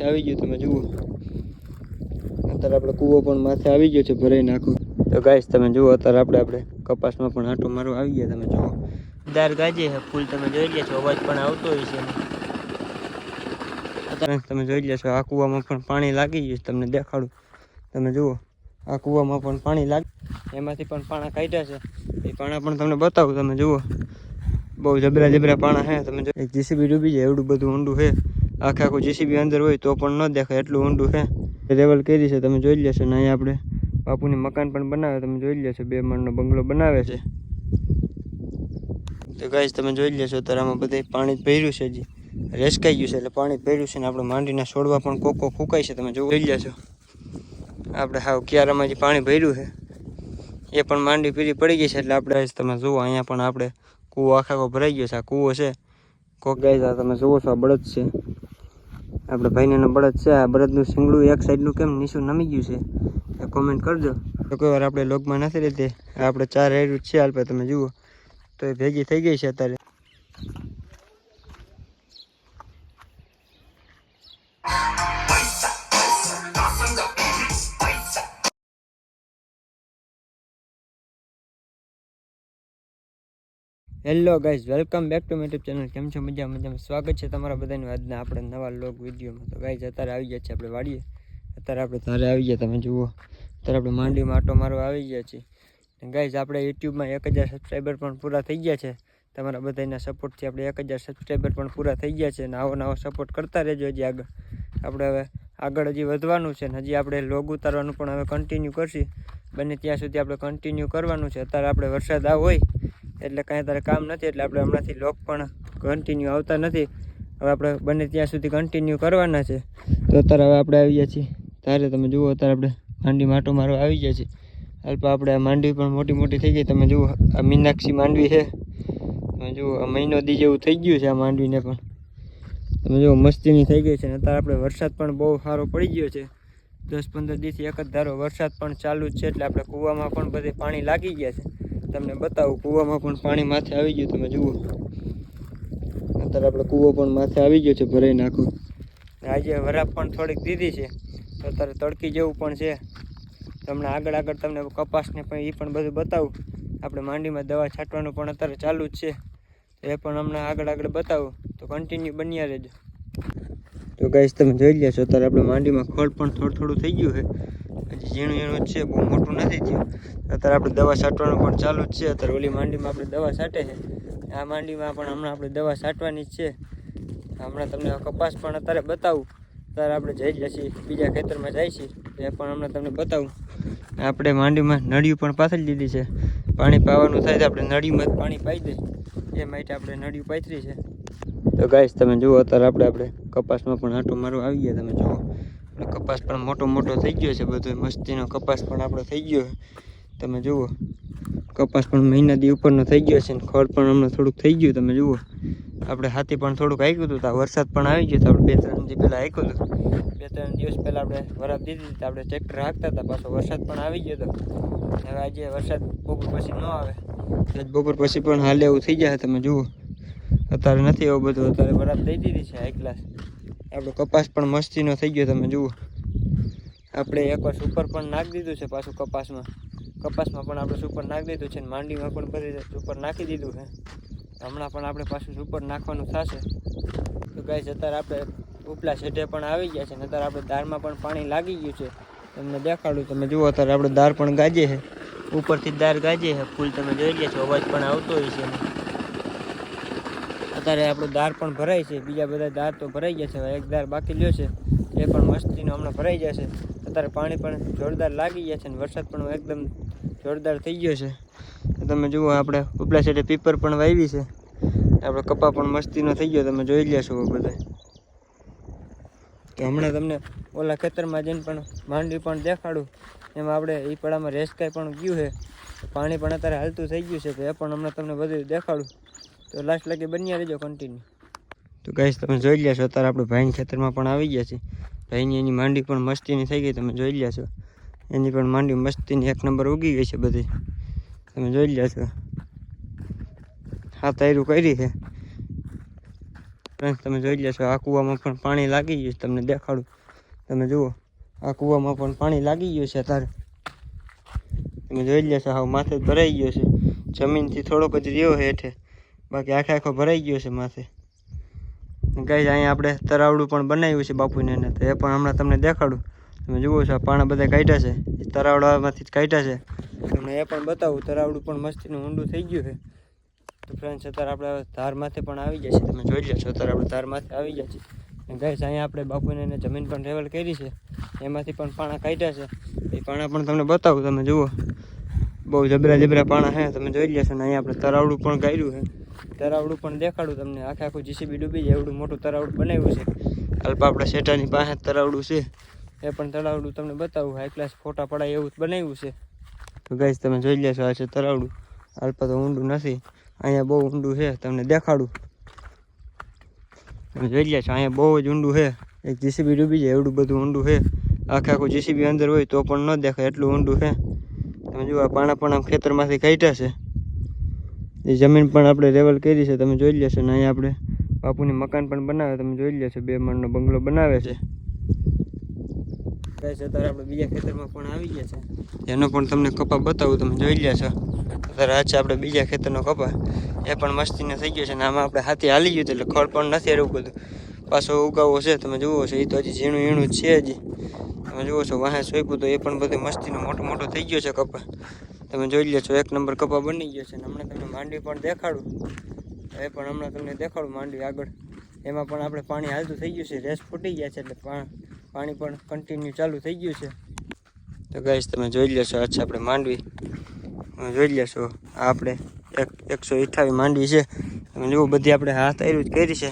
માથે આવી ગયું તમે જુઓ અત્યારે આપણે કૂવો પણ માથે આવી ગયો છે ભરાઈ નાખું તો ગાઈસ તમે જુઓ અત્યારે આપણે કપાસમાં પણ આંટો મારવા આવી ગયા તમે જુઓ દાર ગાજે ફૂલ તમે જોઈ લે છો અવાજ પણ આવતો હોય છે અત્યારે તમે જોઈ લેશો આ કૂવામાં પણ પાણી લાગી ગયું તમને દેખાડું તમે જુઓ આ કૂવામાં પણ પાણી લાગે એમાંથી પણ પાણા કાઢ્યા છે એ પાણા પણ તમને બતાવું તમે જુઓ બહુ જબરા પાણા છે તમે જો એક જીસીબી ડૂબી જાય એવડું બધું ઊંડું છે આખું જીસીબી અંદર હોય તો પણ ન દેખાય એટલું ઊંડું છે લેવલ કરી છે તમે જોઈ લેશો ને અહીંયા આપણે બાપુની મકાન પણ બનાવે તમે જોઈ લેશો 2 માળનો બંગલો બનાવે છે તો ગાઈસ તમે જોઈ લેશો અત્યારે આમાં બધે પાણી જ ભર્યું છે હજી રેસકાઈ ગયું છે એટલે પાણી ભર્યું છે ને આપણે માંડીના છોડવા પણ કોકો ફૂંકાય છે તમે જોઈ લેશો આપણે હાવ ક્યારામાં જે પાણી ભર્યું છે એ પણ માંડી પીરી પડી ગઈ છે એટલે આપણે તમે જુઓ અહીંયા પણ આપણે કૂવો આખો ભરાઈ ગયો છે આ કૂવો છે કોક ગાઈસ આ તમે જુઓ છો આ બળદ છે આપણે ભાઈનો બળદ છે આ બળદનું શીંગડું એક સાઈડનું કેમ નીચું નમી ગયું છે એ કોમેન્ટ કરજો તો કોઈ વાર આપણે લોગમાં નથી રહેતી આપણે 4 હેરું છે હાલ પર તમે જુઓ તો એ ભેગી થઈ ગઈ છે અત્યારે hello guys welcome back to my YouTube channel કેમ છો મજામાં સ્વાગત છે તમારા બધાનું આજના આપણે નવા લોગ વિડીયોમાં તો ગાઈઝ અત્યારે આવી ગયા છે આપણે વાડીએ અત્યારે આપણે ધારે આવી ગયા તમે જુઓ અત્યારે આપણે માંડીમાં આટો મારવા આવી ગયા છીએ ગાઈઝ આપણે યુટ્યુબમાં 1000 સબસ્ક્રાઈબર પણ પૂરા થઈ ગયા છે તમારા બધાના સપોર્ટથી આપણે 1000 સબસ્ક્રાઈબર પણ પૂરા થઈ ગયા છે અને આવો સપોર્ટ કરતા રહેજો હજી આપણે હવે આગળ હજી વધવાનું છે ને હજી આપણે લોગ ઉતારવાનું પણ હવે કન્ટિન્યુ કરશી બને ત્યાં સુધી આપણે કન્ટિન્યુ કરવાનું છે અત્યારે આપણે વરસાદ હોય એટલે કાંઈ તારે કામ નથી એટલે આપણે હમણાંથી લોક પણ કન્ટિન્યુ આવતા નથી હવે આપણે બને ત્યાં સુધી કન્ટિન્યુ કરવાના છે તો અત્યારે હવે આપણે આવી ગયા છીએ ત્યારે તમે જુઓ અત્યારે આપણે માંડવી માટો મારવા આવી ગયા છીએ અલ્પ આપણે આ માંડવી પણ મોટી થઈ ગઈ તમે જુઓ આ મીનાક્ષી માંડવી છે તમે જુઓ આ મહિનો દી જેવું થઈ ગયું છે આ માંડવીને પણ તમે જુઓ મસ્તીની થઈ ગઈ છે ને અત્યારે આપણે વરસાદ પણ બહુ સારો પડી ગયો છે 10-15 દિવસથી એક જ ધારો વરસાદ પણ ચાલુ જ છે એટલે આપણે કૂવામાં પણ બધે પાણી લાગી ગયા છે તમને બતાવું કૂવામાં પણ પાણી માથે આવી ગયું તમે જુઓ અત્યારે આપણે કૂવો પણ માથે આવી ગયો છે ભરાઈ નાખું આજે વરાપ પણ થોડીક દીધી છે તો અત્યારે તડકી જેવું પણ છે તમને આગળ તમને કપાસને પણ એ પણ બધું બતાવું આપણે માંડીમાં દવા છાંટવાનું પણ અત્યારે ચાલુ જ છે એ પણ હમણાં આગળ બતાવું તો કન્ટિન્યુ બન્યા રહેજો તો ગાઈસ તમે જોઈ લેશો અત્યારે આપણે માંડીમાં ખોળ પણ થોડું થઈ ગયું છે હજી ઝીણું જ છે બહુ મોટું નથી થયું અત્યારે આપણે દવા છાંટવાનું પણ ચાલુ જ છે અત્યારે ઓલી માંડીમાં આપણે દવા છાંટે છે આ માંડીમાં પણ હમણાં આપણે દવા છાંટવાની જ છે હમણાં તમને કપાસ પણ અત્યારે બતાવું અત્યારે આપણે જઈ જઈએ બીજા ખેતરમાં જાય છીએ એ પણ હમણાં તમને બતાવું આપણે માંડીમાં નળિયું પણ પાથરી દીધી છે પાણી પાવાનું થાય તો આપણે નળીમાં જ પાણી પાઈ દઈએ એ માટે આપણે નળિયું પાથરી છે તો ગાઈસ તમે જુઓ અત્યારે આપણે કપાસમાં પણ આંટો મારવા આવી ગયા તમે જુઓ કપાસ પણ મોટો થઈ ગયો છે બધો મસ્તીનો કપાસ પણ આપણો થઈ ગયો તમે જુઓ કપાસ પણ મહિના દી ઉપરનો થઈ ગયો છે ને ખડ પણ હમણાં થોડુંક થઈ ગયું તમે જુઓ આપણે હાથી પણ થોડુંક હાંક્યું હતું તો વરસાદ પણ આવી ગયો તો આપણે 2-3 દી પહેલાં હાંક્યું હતું 2-3 દિવસ પહેલાં આપણે વરાપ દીધી તો આપણે ટ્રેક્ટર હાંકતા હતા પાછો વરસાદ પણ આવી ગયો હતો હવે આજે વરસાદ બપોર પછી ન આવે બપોર પછી પણ હાલે એવું થઈ જાય તમે જુઓ અત્યારે નથી એવું બધું અત્યારે વરાપ દઈ દીધી છે હાઈ ક્લાસ આપણો કપાસ પણ મસ્તીનો થઈ ગયો તમે જુઓ આપણે એકવાર સુપર પણ નાખી દીધું છે પાછું કપાસમાં પણ આપણે સુપર નાખી દીધું છે ને માંડીમાં પણ બધી સુપર નાખી દીધું છે હમણાં પણ આપણે પાછું સુપર નાખવાનું થશે તો ગાઈસ અત્યારે આપણે ઉપલા શેઢે પણ આવી ગયા છે ને અત્યારે આપણે દારમાં પણ પાણી લાગી ગયું છે તમને દેખાડું તમે જુઓ અત્યારે આપણે દાર પણ ગાજે છે ઉપરથી દાર ગાજે છે ફૂલ તમે જોઈ ગયા છો અવાજ પણ આવતો હોય છે અત્યારે આપણું દાર પણ ભરાય છે બીજા બધા દાર તો ભરાઈ ગયા છે હવે એક દાર બાકી લ્યો છે એ પણ મસ્તીનો હમણાં ભરાઈ જશે અત્યારે પાણી પણ જોરદાર લાગી ગયા છે અને વરસાદ પણ એકદમ જોરદાર થઈ ગયો છે તમે જુઓ આપણે ઉપલા સાઈડે પીપર પણ વાવી છે આપણે કપા પણ મસ્તીનો થઈ ગયો તમે જોઈ લેશો બધા તો હમણાં તમને ઓલા ખેતરમાં જઈને પણ માંડવી પણ દેખાડું એમાં આપણે એ પડામાં રેસકાઈ પણ ગયું છે પાણી પણ અત્યારે હાલતું થઈ ગયું છે તો એ પણ હમણાં તમને બધું દેખાડું તો લાસ્ટ લગી બન્યા રહેજો કન્ટિન્યુ તો ગાઈસ તમે જોઈ લેશો અત્યારે આપણે ભાઈના ખેતરમાં પણ આવી ગયા છે ભાઈની એની માંડવી પણ મસ્તીની થઈ ગઈ તમે જોઈ લેશો એની પણ માંડવી મસ્તીની 1 નંબર ઉગી ગઈ છે બધી તમે જોઈ લેશો હા તૈયારી કરી છે ફ્રેન્ડ્સ તમે જોઈ લેશો આ કૂવામાં પણ પાણી લાગી ગયું છે, તમને દેખાડું. તમે જુઓ આ કૂવામાં પણ પાણી લાગી ગયું છે અત્યારે. તમે જોઈ લેશો હાવ માથે ભરાઈ ગયો છે, જમીનથી થોડોક જ રહ્યો છે હેઠે, બાકી આખો ભરાઈ ગયો છે માથે. ગાઈસ અહીંયા આપણે તરાવડું પણ બનાવ્યું છે બાપુને એને, તો એ પણ હમણાં તમને દેખાડું. તમે જુઓ છો આ પાણા બધા કાઢ્યા છે, એ તરાવડામાંથી જ કાઢ્યા છે. તમને એ પણ બતાવું, તરાવડું પણ મસ્તીનું ઊંડું થઈ ગયું છે. તો ફ્રેન્ડ્સ અત્યારે આપણે ધારમાંથી પણ આવી જાય છે, તમે જોઈ લેશો અત્યારે આપણે ધારમાંથી આવી જાય છે. અને ગાઈસ અહીંયા આપણે બાપુને એને જમીન પણ ટ્રેવલ કરી છે, એમાંથી પણ પાણા કાઢ્યા છે. એ પાણા પણ તમને બતાવું. તમે જુઓ બહુ જબરા પાણા છે, તમે જોઈ લેશો. ને અહીંયા આપણે તરાવડું પણ કાઢ્યું છે, તરાવડું પણ દેખાડું તમને. આખું જીસીબી ડૂબી જાય એવડું મોટું તરાવડું બનાવ્યું છે. અલ્પા આપણા શેઠાની પાસે તરાવડું છે, એ પણ તરાવડું તમને બતાવું. હાઈ ક્લાસ ફોટા પડાય એવું બનાવ્યું છે. તો ગાઈસ તમે જોઈ લેશો આ છે તરાવડું. અલ્પા તો ઊંડું નથી, અહીંયા બહુ ઊંડું છે, તમને દેખાડું. તમે જોઈ લેશો અહીંયા બહુ જ ઊંડું છે, એક જીસીબી ડૂબી જાય એવડું બધું ઊંડું છે. આખું જીસીબી અંદર હોય તો પણ ન દેખાય એટલું ઊંડું છે. તમે જુઓ પાણા પણ આમ ખેતરમાંથી કાઢ્યા છે. એ જમીન પણ આપણે લેવલ કરી છે, તમે જોઈ લેશો. ને અહીંયા આપણે બાપુની મકાન પણ બનાવે, તમે જોઈ લેશો. 2 માળનો બંગલો બનાવે છે. ગાઈસ અત્યારે આપણે બીજા ખેતરમાં પણ આવી ગયા છે, એનો પણ તમને કપા બતાવું. તમે જોઈ લેશો અત્યારે આ છે આપણે બીજા ખેતરનો કપા, એ પણ મસ્તીને થઈ ગયો છે. ને આમાં આપણે હાથી હાલી ગયું એટલે ખડ પણ નથી એવું બધું પાછો ઉગાવો છે. તમે જુઓ છો એ તો હજી ઝીણું જ છે હજી. તમે જુઓ છો વાહે સોંપ્યું તો એ પણ બધું મસ્તીનો મોટો થઈ ગયો છે કપા. તમે જોઈ લેશો 1 નંબર કપા બની ગયો છે. ને હમણાં તમને માંડવી પણ દેખાડું, એ પણ હમણાં તમને દેખાડું માંડવી આગળ. એમાં પણ આપણે પાણી હાલતું થઈ ગયું છે, રેસ ફૂટી ગયા છે એટલે પાણી પણ કન્ટિન્યુ ચાલુ થઈ ગયું છે. તો ગાઈસ તમે જોઈ લેશો આ છે આપણે માંડવી. તમે જોઈ લેશો આ આપણે 128 માંડવી છે. તમે જુઓ બધી આપણે હાથ આયરું જ કરી છે.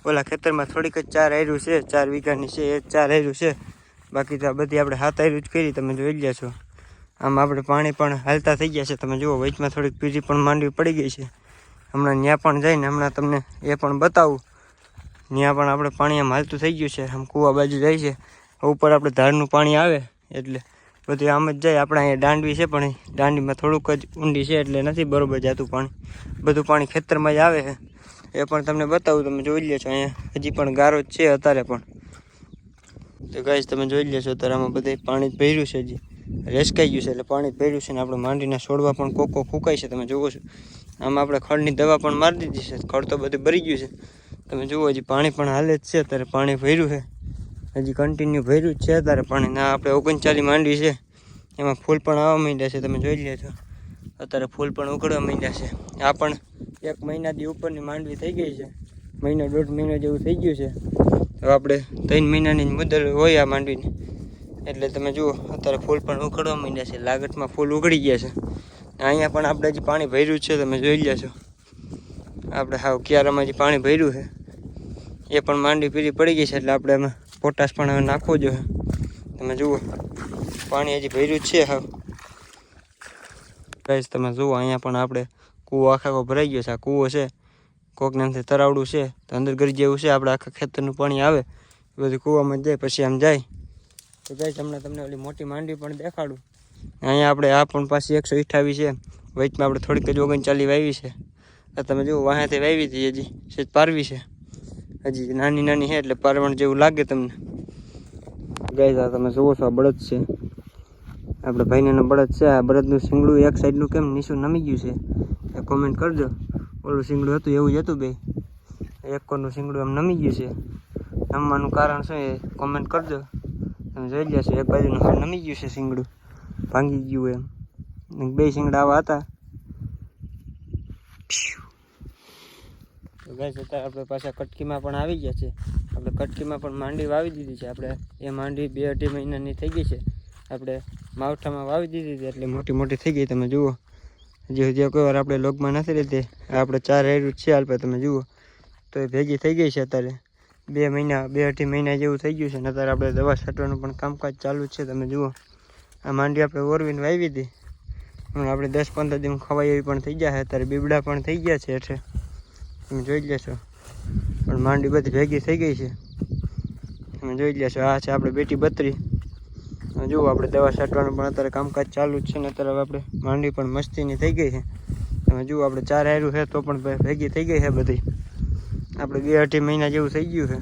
ઓલા ખેતરમાં થોડીક જ 4 આયરું છે, 4 વીઘાની છે, એ 4 આયરું છે. બાકી તો આ બધી આપણે હાથ આયરું જ કરી. તમે જોઈ લેશો આમ આપણે પાણી પણ હાલતા થઈ ગયા છે. તમે જુઓ વચમાં થોડીક પીરી પણ માંડવી પડી ગઈ છે. હમણાં ત્યાં પણ જઈને હમણાં તમને એ પણ બતાવું. ત્યાં પણ આપણે પાણી આમ હાલતું થઈ ગયું છે, આમ કૂવા બાજુ જાય છે. ઉપર આપણે ધારનું પાણી આવે એટલે બધું આમ જ જાય. આપણે અહીંયા દાંડવી છે પણ દાંડીમાં થોડુંક જ ઊંડી છે એટલે નથી બરોબર જતું પાણી. બધું પાણી ખેતરમાં જ આવે છે, એ પણ તમને બતાવું. તમે જોઈ લેશો અહીંયા હજી પણ ગારો જ છે અત્યારે પણ. તો ગાઈસ તમે જોઈ લેશો અત્યારે આમાં બધે પાણી જ ભર્યું છે, હજી રેસકાઈ ગયું છે એટલે પાણી જ ભર્યું છે. ને આપણે માંડીના છોડવા પણ કોકો ફૂંકાય છે, તમે જુઓ છો. આમાં આપણે ખડની દવા પણ મારી દીધી છે, ખડ તો બધું ભરી ગયું છે. તમે જુઓ હજી પાણી પણ હાલે જ છે, અત્યારે પાણી ભર્યું છે, હજી કન્ટિન્યુ ભર્યું જ છે અત્યારે પાણી. ના આપણે 39 માંડવી છે, એમાં ફૂલ પણ આવવા માંડ્યા છે. તમે જોઈ લેજો અત્યારે ફૂલ પણ ઉખડવા માંડ્યા છે. આ પણ 1 મહિનાથી ઉપરની માંડવી થઈ ગઈ છે, 1.5 મહિના જેવું થઈ ગયું છે. તો આપણે 3 મહિનાની મુદત હોય આ માંડવીની, એટલે તમે જુઓ અત્યારે ફૂલ પણ ઉખડવા માંડ્યા છે. લાગટમાં ફૂલ ઉખડી ગયા છે. અહીંયા પણ આપણે હજી પાણી ભર્યું છે, તમે જોઈ લેશો. આપણે હાવ ક્યારામાં હજી પાણી ભર્યું છે, એ પણ માંડવી પીરી પડી ગઈ છે એટલે આપણે એમાં પોટાશ પણ હવે નાખવો જોઈએ. તમે જુઓ પાણી હજી ભર્યું જ છે હાવ. ગાઈસ તમે જુઓ અહીંયા પણ આપણે કૂવો આખો ભરાઈ ગયો છે. આ કૂવો છે, કોક નામથી તરાવડું છે, તો અંદર ગરી જેવું છે. આપણે આખા ખેતરનું પાણી આવે એ બધું કૂવામાં જાય પછી આમ જાય. તો ગાઈસ હમણાં તમને ઓલી મોટી માંડવી પણ દેખાડું. અહીંયા આપણે આ પણ પાછી 128 છે, વચમાં આપણે થોડીક જ 39 વાવી છે. તમે જુઓ વાંહેથી વાવી હતી, હજી સેજ પારવી છે, હજી નાની છે એટલે પારવણ જેવું લાગે તમને. ગાઈસ આ તમે જુઓ છો આ બળદ છે, આપણે ભાઈનો બળદ છે. આ બળદનું શીંગડું એક સાઈડનું કેમ નીચું નમી ગયું છે એ કોમેન્ટ કરજો. ઓલું શીંગડું હતું એવું જ હતું બે, એક કોરનું શીંગડું આમ નમી ગયું છે. નમવાનું કારણ શું એ કોમેન્ટ કરજો. તમે જોઈ લેશો એક બાજુનું હાવ નમી ગયું છે શીંગડું, ભાંગી ગયું એમ. 2 શીંગડા આવા હતા. તો ગાઈસ અત્યારે આપણે પાછા કટકીમાં પણ આવી ગયા છે. આપણે કટકીમાં પણ માંડવી વાવી દીધી છે. આપણે એ માંડવી 2-2.5 મહિનાની થઈ ગઈ છે. આપણે માવઠામાં વાવી દીધી હતી એટલે મોટી થઈ ગઈ. તમે જુઓ હજી કોઈ વાર આપણે લોગમાં નથી રહેતી. આપણે 4 આયરું છે હાલ તમે જુઓ તો એ ભેગી થઈ ગઈ છે. અત્યારે 2 મહિના 2-2.5 મહિના જેવું થઈ ગયું છે. ને અત્યારે આપણે દવા છાંટવાનું પણ કામકાજ ચાલુ છે. તમે જુઓ આ માંડવી આપણે ઓરવીને વાવી હતી, આપણે 10-15 દિવસ ખવાય એવી પણ થઈ જાય. અત્યારે બીબડા પણ થઈ ગયા છે એટલે તમે જોઈ લેશો. પણ માંડવી બધી ભેગી થઈ ગઈ છે, તમે જોઈ લેશો. આ છે આપણે બેટી બત્રી. જુઓ આપણે દવા છાંટવાનું પણ અત્યારે કામકાજ ચાલુ જ છે. ને અત્યારે આપણે માંડવી પણ મસ્તીની થઈ ગઈ છે. તમે જુઓ આપણે 4 આયરું છે તો પણ ભેગી થઈ ગઈ છે બધી. આપણે 2-2.5 મહિના જેવું થઈ ગયું છે.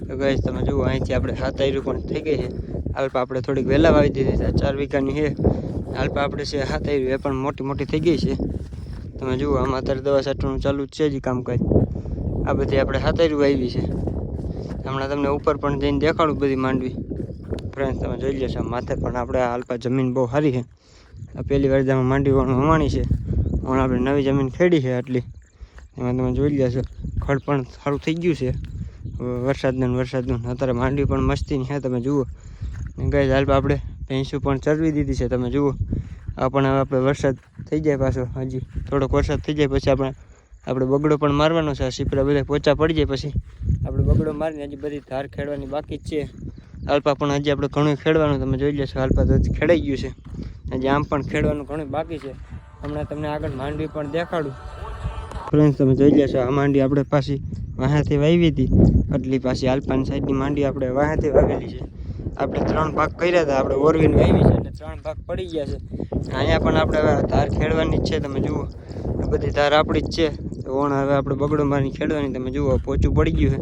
તો ગાઈસ તમે જુઓ અહીંથી આપણે 7 આયરું પણ થઈ ગઈ છે. આલ્પા આપણે થોડીક વહેલા વાવી દીધી છે. 4 વીઘાની છે આલ્પા આપણે છે 7 આયરું એ પણ મોટી થઈ ગઈ છે. તમે જુઓ આમાં અત્યારે દવા છાંટવાનું ચાલુ જ છે જ કામકાજ. આ બધી આપણે 7 આયરું વાવી છે. હમણાં તમને ઉપર પણ જઈને દેખાડું બધી માંડવી. ફ્રેન્ડ્સ તમે જોઈ લેશો માથે પણ આપણે આ આલ્પા જમીન બહુ સારી છે. આ પહેલી વાર આમાં માંડવી વવાણી છે. પણ આપણે નવી જમીન ખેડી છે આટલી. એમાં તમે જોઈ લેશો ખડ પણ સારું થઈ ગયું છે વરસાદનું અત્યારે માંડવી પણ મસ્તીની છે. તમે જુઓ ગાઈસ આલ્પા આપણે ભેંસું પણ ચરવી દીધી છે. તમે જુઓ આ પણ હવે આપણે વરસાદ થઈ જાય પાછો, હજી થોડોક વરસાદ થઈ જાય પછી આપણે બગડો પણ મારવાનો છે. આ સીપડા બધા પોચા પડી જાય પછી આપણે બગડો મારીને હજી બધી ધાર ખેડવાની બાકી જ છે. આલ્પા પણ હજી આપણે ઘણું ખેડવાનું. તમે જોઈ લેશો આલ્પા તો હજી ખેડાઈ ગયું છે. હજી આમ પણ ખેડવાનું ઘણું બાકી છે. હમણાં તમને આગળ માંડવી પણ દેખાડું. ફ્રેન્ડ્સ તમે જોઈ લેશો આ માંડવી આપણે પાછી વાહાથી વાવી હતી. એટલી પાછી આલ્પાની સાઈડની માંડવી આપણે વાહાથી વાવેલી છે. આપણે 3 ભાગ કર્યા હતા. આપણે ઓરવીને વાવી છે એટલે 3 ભાગ પડી ગયા છે. અહીંયા પણ આપણે હવે ધાર ખેડવાની જ છે. તમે જુઓ આ બધી ધાર આપણી જ છે. તો ઓણ હવે આપણે બગડો મારીને ખેડવાની. તમે જુઓ પોચું પડી ગયું છે.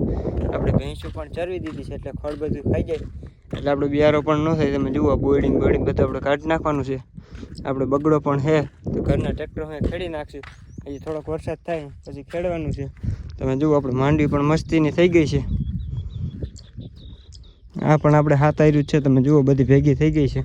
આપણે ભેંસું પણ ચરવી દીધી છે એટલે ખડ બધું ખાઈ જાય એટલે આપણે બિયારો પણ ન થાય. તમે જુઓ બોયડીને બધું આપણે કાઢી નાખવાનું છે. આપણે બગડો પણ છે તો ઘરના ટ્રેક્ટર ખેડી નાખશું. હજી થોડોક વરસાદ થાય પછી ખેડવાનું છે. તમે જુઓ આપણે માંડવી પણ મસ્તીની થઈ ગઈ છે. આ પણ આપણે 7 આયરું છે. તમે જુઓ બધી ભેગી થઈ ગઈ છે.